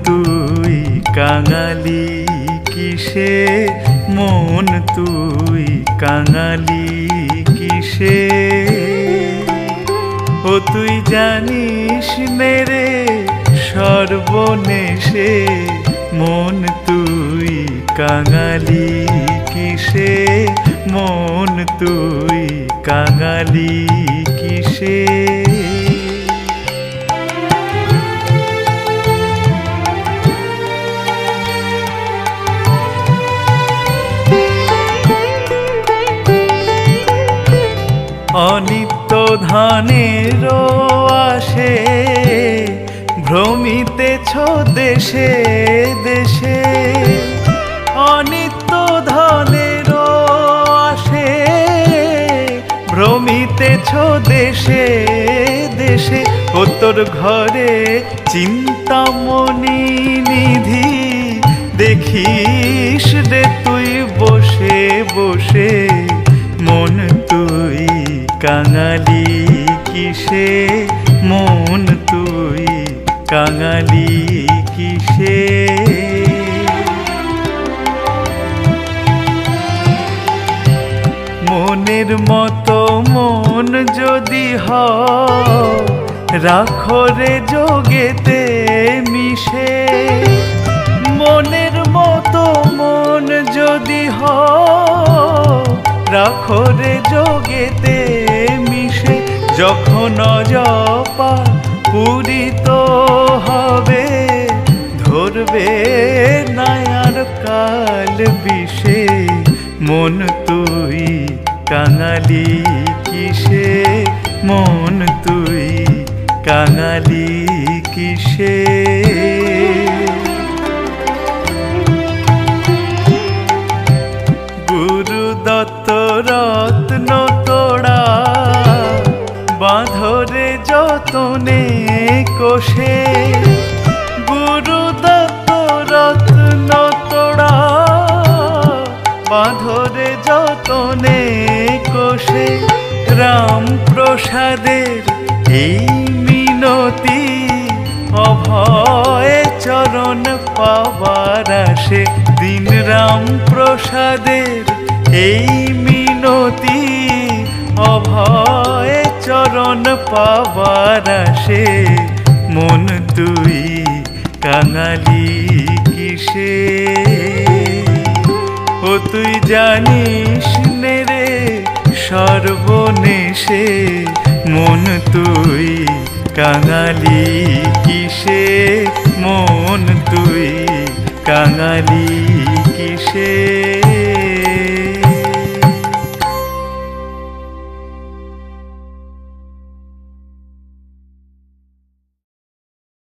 তুই কাঙালি কিসে, মন তুই কাঙালি কিসে। ও তুই জানিস নে রে সর্বনেশে, মন তুই কাঙালি কিসে, মন তুই কাঙালি কিসে। অনিত্য ধানেরও আসে, ভ্রমিতেছ দেশে দেশে। অনিত্য ধানেরও আসে, ভ্রমিতেছ দেশে দেশে। ও তোর ঘরে চিন্তামণি নিধি, দেখিস রে তুই বসে বসে, মন তুই কাঙালি কিসে, মন তুই কাঙালি কিসে। মনের মতো মন যদি হয়, রাখো রে যোগেতে মিশে। মনের মতো মন যদি হয়, রাখো রে যোগেতে মিশে। যখন অজপা পূরিত হবে, ধরবে না আর কাল বিষে, মন তুই কাঙালি কিসে, মন তুই কাঙালি কিসে। গুরু দত্ত রত্ন তোড়া, বাঁধরে যতনে কোষে। গুরু দত্ত রত্ন তোড়া, বাঁধরে যতনে কোষে। রাম প্রসাদের এই মিনতি, অভয় চরণ পাবার আসে। দিন রাম প্রসাদের এই মিনতি, অভয় চরণ পাবার আসে, মন তুই কাঙালি কিসে। ও তুই জানিস নে রে সর্বনেশে, মন তুই কাঙালি কিসে, মন তুই কাঙালি কিসে।